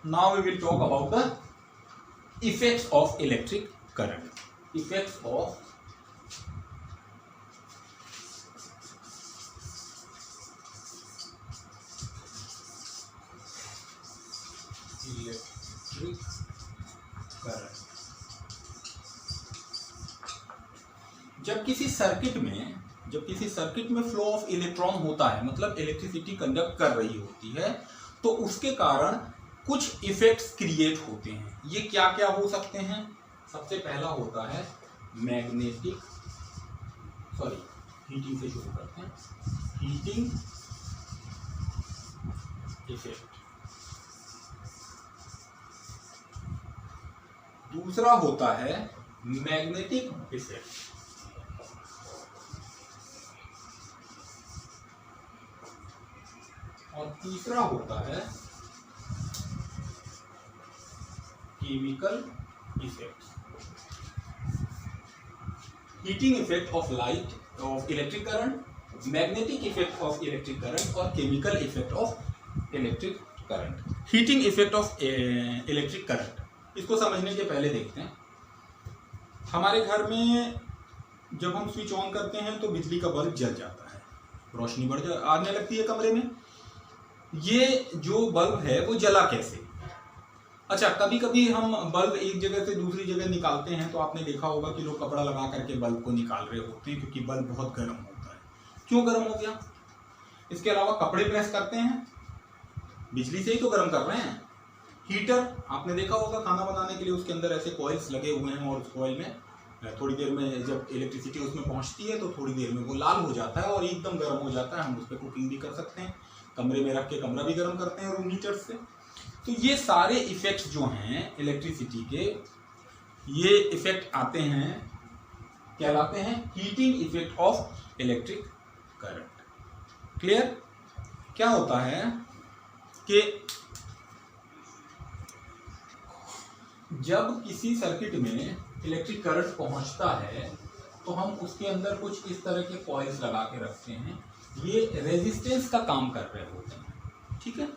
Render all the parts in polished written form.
Now we will talk about the effects of electric current. Effects of electric current. जब किसी circuit में flow of electron होता है, मतलब इलेक्ट्रिसिटी कंडक्ट कर रही होती है, तो उसके कारण कुछ इफेक्ट्स क्रिएट होते हैं. ये क्या क्या हो सकते हैं? सबसे पहला होता है हीटिंग से शुरू करते हैं. Heating effect. दूसरा होता है मैग्नेटिक इफेक्ट. और तीसरा होता है chemical effect. Heating effect of light of electric current, magnetic effect of electric current और chemical effect of electric current. Heating effect of electric current, इसको समझने के पहले देखते हैं. हमारे घर में जब हम स्विच ऑन करते हैं तो बिजली का बल्ब जल जाता है, रोशनी आने लगती है कमरे में. ये जो बल्ब है वो जला कैसे? अच्छा, कभी कभी हम बल्ब एक जगह से दूसरी जगह निकालते हैं तो आपने देखा होगा कि लोग कपड़ा लगा करके बल्ब को निकाल रहे होते हैं, क्योंकि बल्ब बहुत गर्म होता है. क्यों गर्म हो गया? इसके अलावा कपड़े प्रेस करते हैं, बिजली से ही तो गर्म कर रहे हैं. हीटर आपने देखा होगा, खाना बनाने के लिए उसके अंदर ऐसे कॉइल्स लगे हुए हैं, और उस कॉइल में थोड़ी देर में जब इलेक्ट्रिसिटी उसमें पहुंचती है तो थोड़ी देर में वो लाल हो जाता है और एकदम गर्म हो जाता है. हम उस पर कुकिंग भी कर सकते हैं, कमरे में रख के कमरा भी गर्म करते हैं रूम हीटर से. तो ये सारे इफेक्ट्स जो हैं इलेक्ट्रिसिटी के, ये इफेक्ट आते हैं, कहलाते हैं heating effect of electric current. Clear? क्या होता है कि जब किसी सर्किट में इलेक्ट्रिक करंट पहुंचता है तो हम उसके अंदर कुछ इस तरह के कॉइल्स लगा के रखते हैं. ये रेजिस्टेंस का काम कर रहे होते हैं. ठीक है,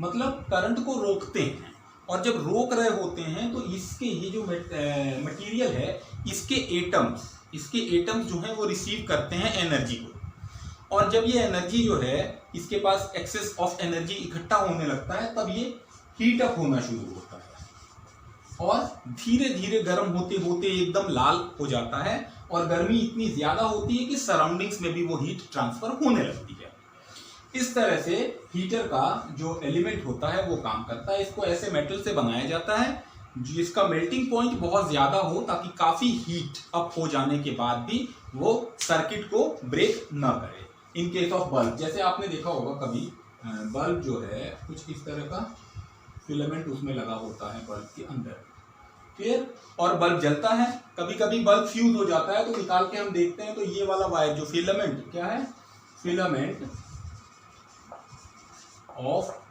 मतलब करंट को रोकते हैं. और जब रोक रहे होते हैं तो इसके ये जो मटेरियल है, इसके एटम्स जो हैं वो रिसीव करते हैं एनर्जी को. और जब ये एनर्जी जो है, इसके पास एक्सेस ऑफ एनर्जी इकट्ठा होने लगता है, तब ये हीट अप होना शुरू होता है और धीरे धीरे गर्म होते होते एकदम लाल हो जाता है. और गर्मी इतनी ज्यादा होती है कि सराउंडिंग्स में भी वो हीट ट्रांसफर होने लगती है. इस तरह से हीटर का जो एलिमेंट होता है वो काम करता है. इसको ऐसे मेटल से बनाया जाता है जिसका मेल्टिंग पॉइंट बहुत ज्यादा हो, ताकि काफी हीट अप हो जाने के बाद भी वो सर्किट को ब्रेक ना करे. इन केस ऑफ बल्ब, जैसे आपने देखा होगा कभी बल्ब जो है कुछ इस तरह का फिलामेंट उसमें लगा होता है बल्ब के अंदर. फिर और बल्ब जलता है. कभी कभी बल्ब फ्यूज हो जाता है तो निकाल के हम देखते हैं तो ये वाला वायर जो फिलामेंट, क्या है, फिलामेंट ऑफ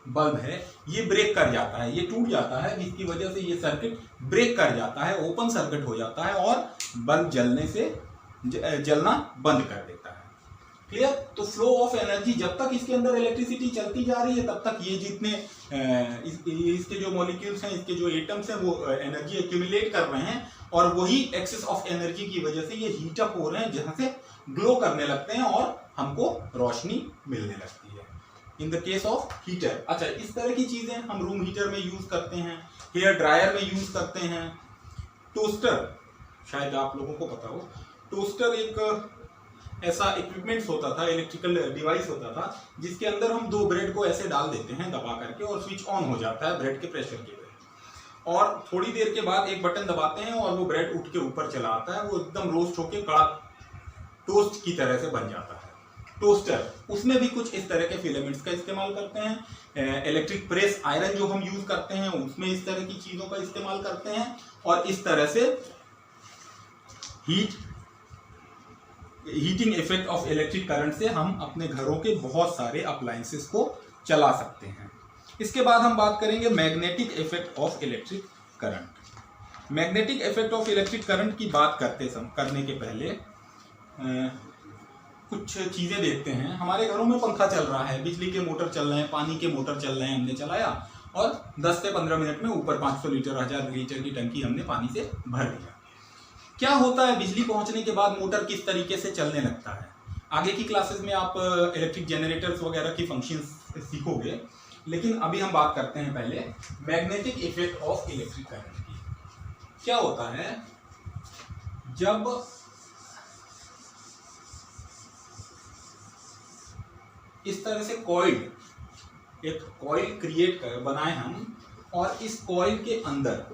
बल्ब है, ये ब्रेक कर जाता है, ये टूट जाता है, जिसकी वजह से ये सर्किट ब्रेक कर जाता है, ओपन सर्किट हो जाता है और बल्ब जलना बंद कर देता है. क्लियर? तो फ्लो ऑफ एनर्जी, जब तक इसके अंदर इलेक्ट्रिसिटी चलती जा रही है तब तक ये जितने इसके जो मॉलिक्यूल्स हैं, इसके जो एटम्स हैं, वो एनर्जी एक्यूमुलेट कर रहे हैं और वही एक्सेस ऑफ एनर्जी की वजह से ये हीट अप हो रहे हैं, जहां से ग्लो करने लगते हैं और हमको रोशनी मिलने लगती है. In the case of heater. अच्छा, इस तरह की चीजें हम रूम हीटर में यूज करते हैं, हेयर ड्रायर में यूज करते हैं. टोस्टर, शायद आप लोगों को पता हो, टोस्टर एक ऐसा इक्विपमेंट्स होता था, इलेक्ट्रिकल डिवाइस होता था, जिसके अंदर हम दो ब्रेड को ऐसे डाल देते हैं दबा करके और स्विच ऑन हो जाता है ब्रेड के प्रेशर की वजह से. और थोड़ी देर के बाद एक बटन दबाते हैं और वो ब्रेड उठ के ऊपर चला आता है, वो एकदम रोस्ट होके कड़क टोस्ट की तरह से बन जाता है. टोस्टर, उसमें भी कुछ इस तरह के फिलामेंट्स का इस्तेमाल करते हैं. इलेक्ट्रिक प्रेस आयरन जो हम यूज करते हैं उसमें इस तरह की चीजों का इस्तेमाल करते हैं. और इस तरह से heating effect of electric current से हम अपने घरों के बहुत सारे अप्लायंसेस को चला सकते हैं. इसके बाद हम बात करेंगे magnetic effect of electric current. Magnetic effect of electric current की बात करने के पहले कुछ चीजें देखते हैं. हमारे घरों में पंखा चल रहा है, बिजली के मोटर चल रहे हैं, पानी के मोटर चल रहे हैं, हमने चलाया और 10 से 15 मिनट में ऊपर 500 लीटर 1000 लीटर की टंकी हमने पानी से भर दिया। क्या होता है, बिजली पहुंचने के बाद मोटर किस तरीके से चलने लगता है। आगे की क्लासेस में आप इलेक्ट्रिक जनरेटर्स वगैरह की फंक्शंस सीखोगे, लेकिन अभी हम बात करते हैं पहले magnetic effect of electric current की। क्या होता है, जब इस तरह से एक कॉइल क्रिएट बनाए हम, और इस कॉइल के अंदर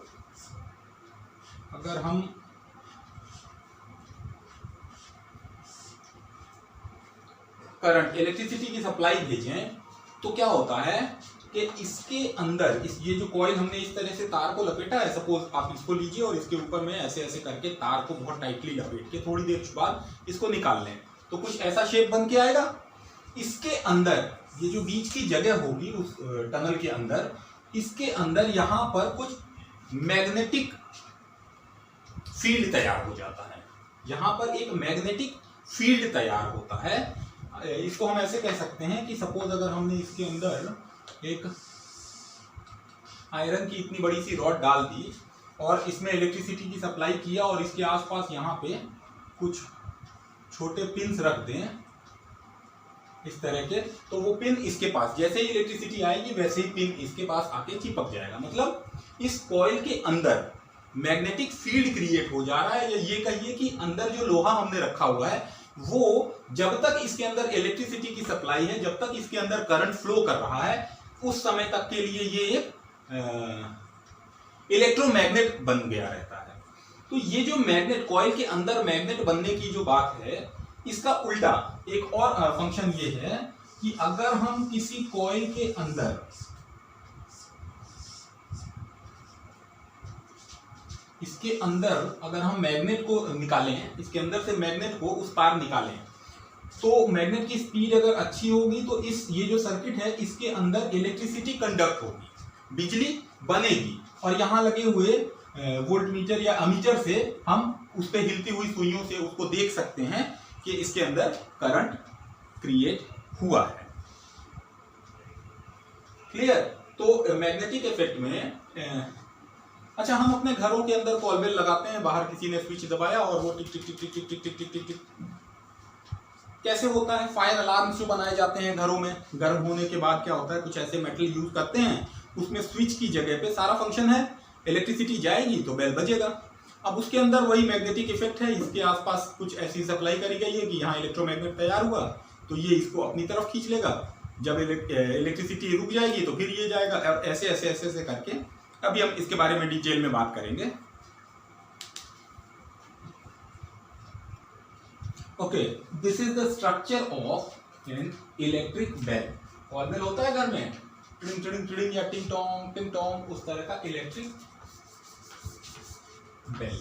अगर हम करंट इलेक्ट्रिसिटी की सप्लाई भेजें, तो क्या होता है कि इसके अंदर ये जो कॉइल हमने इस तरह से तार को लपेटा है, सपोज आप इसको लीजिए और इसके ऊपर में ऐसे ऐसे करके तार को बहुत टाइटली लपेट के थोड़ी देर बाद इसको निकाल लें, तो कुछ ऐसा शेप बन के आएगा। इसके अंदर ये जो बीच की जगह होगी उस टनल के अंदर, इसके अंदर यहाँ पर कुछ मैग्नेटिक फील्ड तैयार हो जाता है। यहाँ पर एक मैग्नेटिक फील्ड तैयार होता है। इसको हम ऐसे कह सकते हैं कि सपोज अगर हमने इसके अंदर एक आयरन की इतनी बड़ी सी रॉड डाल दी और इसमें इलेक्ट्रिसिटी की सप्लाई किया, और इसके आसपास यहाँ पे कुछ छोटे पिन्स रख दें इस तरह के, तो वो पिन इसके पास जैसे ही इलेक्ट्रिसिटी आएगी वैसे ही पिन इसके पास आके चिपक जाएगा। मतलब इस कॉइल के अंदर मैग्नेटिक फील्ड क्रिएट हो जा रहा है, या ये कहिए कि अंदर जो लोहा हमने रखा हुआ है वो जब तक इसके अंदर इलेक्ट्रिसिटी की सप्लाई है, जब तक इसके अंदर करंट फ्लो कर रहा है, उस समय तक के लिए ये एक इलेक्ट्रोमैग्नेट बन गया रहता है। तो ये जो मैग्नेट, कॉइल के अंदर मैग्नेट बनने की जो बात है, इसका उल्टा एक और फंक्शन ये है कि अगर हम किसी कॉइल के अंदर इसके अंदर अगर हम मैग्नेट को निकालें, इसके अंदर से मैग्नेट को उस पार निकालें, तो मैग्नेट की स्पीड अगर अच्छी होगी तो ये जो सर्किट है इसके अंदर इलेक्ट्रिसिटी कंडक्ट होगी, बिजली बनेगी, और यहाँ लगे हुए वोल्टमीटर या अमीटर से हम उस पर हिलती हुई सुइयों से उसको देख सकते हैं कि इसके अंदर करंट क्रिएट हुआ है। क्लियर? तो मैग्नेटिक इफेक्ट में अच्छा, हम अपने घरों के अंदर कॉल बेल लगाते हैं, बाहर किसी ने स्विच दबाया और वो टिक टिक टिक टिक टिक टिक टिक टिक टिक टिक कैसे होता है। फायर अलार्म्स जो बनाए जाते हैं घरों में, गर्म होने के बाद क्या होता है, कुछ ऐसे मेटल यूज करते हैं, उसमें स्विच की जगह पे सारा फंक्शन है, इलेक्ट्रिसिटी जाएगी तो बेल बजेगा। अब उसके अंदर वही मैग्नेटिक इफेक्ट है, इसके आसपास कुछ ऐसी सप्लाई करी गई है कि यहाँ इलेक्ट्रोमैग्नेट तैयार हुआ, तो ये इसको अपनी तरफ खींच लेगा। जब इलेक्ट्रिसिटी रुक जाएगी तो फिर ये जाएगा, ऐसे ऐसे ऐसे ऐसे करके। अभी हम इसके बारे में डिटेल में बात करेंगे। Okay, this is the structure of an electric bell. Call bell होता है घर में, टिडिंग टिडिंग टिडिंग या टिंग टोंग, उस तरह का इलेक्ट्रिक बेल।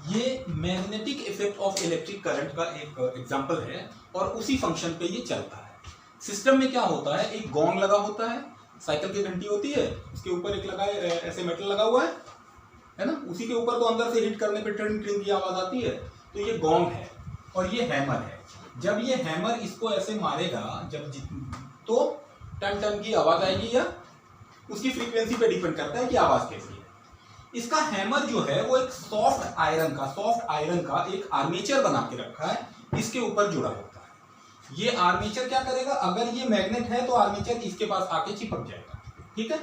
ये magnetic effect of electric current का एक एग्जांपल है, और उसी फंक्शन पे ये चलता है। सिस्टम में क्या होता है, एक गोंग लगा होता है, साइकिल की घंटी होती है, उसके ऊपर एक लगा ऐसे मेटल लगा हुआ है ना, उसी के ऊपर तो अंदर से हिट करने पे ट्रिंग ट्रिंग की आवाज आती है, तो ये गोंग है और ये हैमर है। जब ये हैमर इसको ऐसे मारेगा तो टन टन की आवाज आएगी, या उसकी फ्रीक्वेंसी पे डिपेंड करता है कि आवाज कैसी है। इसका हैमर जो है वो एक सॉफ्ट आयरन का एक आर्मेचर बना के रखा है, इसके ऊपर जुड़ा होता है। ये आर्मेचर क्या करेगा, अगर ये मैग्नेट है तो आर्मेचर इसके पास आके चिपक जाएगा, ठीक है,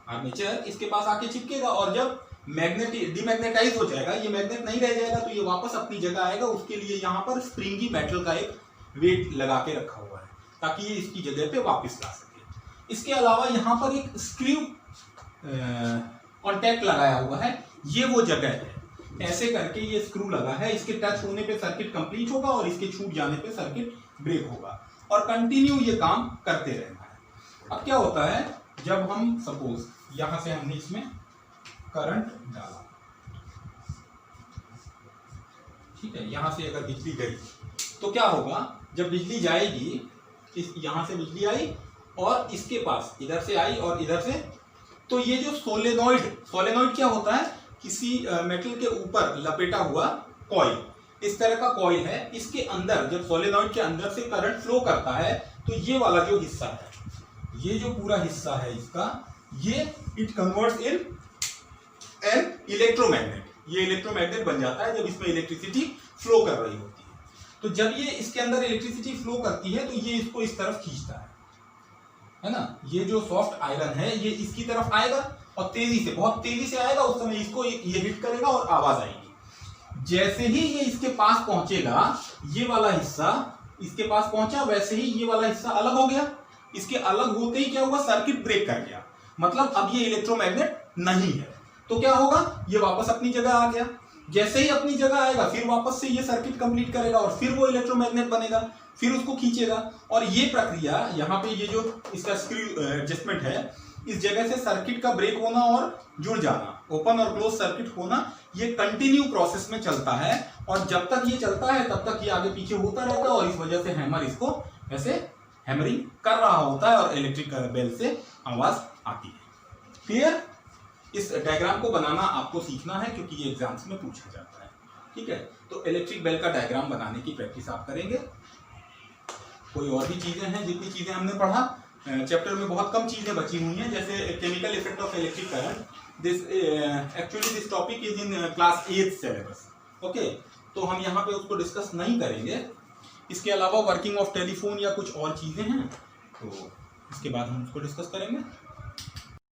आर्मेचर इसके पास आके चिपकेगा, और जब मैग्नेट डिमैग्नेटाइज हो जाएगा, ये मैग्नेट नहीं रह जाएगा, तो ये वापस अपनी जगह आएगा। उसके लिए यहाँ पर स्प्रिंगी मेटल का एक वेट लगा के रखा हुआ है ताकि ये इसकी जगह पे वापस ला सके। इसके अलावा यहाँ पर एक स्क्रू कॉन्टैक्ट लगाया हुआ है, ये वो जगह है, ऐसे करके ये स्क्रू लगा है, इसके टच होने पे सर्किट कंप्लीट होगा और इसके छूट जाने पे सर्किट ब्रेक होगा, और कंटिन्यू ये काम करते रहना है। अब क्या होता है, जब हम सपोज यहां से हमने इसमें करंट डाला, ठीक है, यहां से अगर बिजली गई तो क्या होगा, जब बिजली जाएगी, यहां से बिजली आई और इसके पास इधर से आई और इधर से, तो ये जो सोलेनॉइड क्या होता है, किसी मेटल के ऊपर लपेटा हुआ कॉइल, इस तरह का कॉइल है, इसके अंदर जब सोलेनॉइड के अंदर से करंट फ्लो करता है तो ये वाला जो हिस्सा है, ये जो पूरा हिस्सा है इसका, ये it converts in an electromagnet, ये इलेक्ट्रोमैग्नेट बन जाता है जब इसमें इलेक्ट्रिसिटी फ्लो कर रही होती है। तो जब ये इसके अंदर इलेक्ट्रिसिटी फ्लो करती है तो ये इसको इस तरफ खींचता है ना। ये जो सॉफ्ट आयरन है ये इसकी तरफ आएगा और तेजी से, बहुत तेजी से आएगा, उस समय इसको ये हिट करेगा और आवाज आएगी। जैसे ही ये इसके पास पहुंचेगा, ये वाला हिस्सा इसके पास पहुंचा, वैसे ही ये वाला हिस्सा अलग हो गया। इसके अलग होते ही क्या हुआ, सर्किट ब्रेक कर गया, मतलब अब ये इलेक्ट्रोमैग्नेट नहीं है। तो क्या होगा, ये वापस अपनी जगह आ गया। जैसे ही अपनी जगह आएगा फिर वापस से ये सर्किट कंप्लीट करेगा और फिर वो इलेक्ट्रोमैग्नेट बनेगा, फिर उसको खींचेगा। और ये प्रक्रिया यहाँ पे ये जो इसका स्क्रू एडजस्टमेंट है, इस जगह से सर्किट का ब्रेक होना और जुड़ जाना, ओपन और क्लोज सर्किट होना, ये कंटिन्यू प्रोसेस में चलता है। और जब तक ये चलता है तब तक ये आगे पीछे होता रहता है और इस वजह से हैमर इसको ऐसे हैमरिंग कर रहा होता है और इलेक्ट्रिक बेल से आवाज आती है। क्लियर? इस डायग्राम को बनाना आपको सीखना है क्योंकि ये एग्जाम्स में पूछा जाता है। ठीक है, तो इलेक्ट्रिक बेल का डायग्राम बनाने की प्रैक्टिस आप करेंगे। कोई और भी चीजें हैं, जितनी चीजें हमने पढ़ा चैप्टर में बहुत कम चीजें बची हुई हैं, जैसे chemical effect of electric current. This actually this topic is in class 8 syllabus. Okay, तो हम यहाँ पे उसको डिस्कस नहीं करेंगे। इसके अलावा वर्किंग ऑफ टेलीफोन या कुछ और चीजें हैं तो इसके बाद हम उसको डिस्कस करेंगे।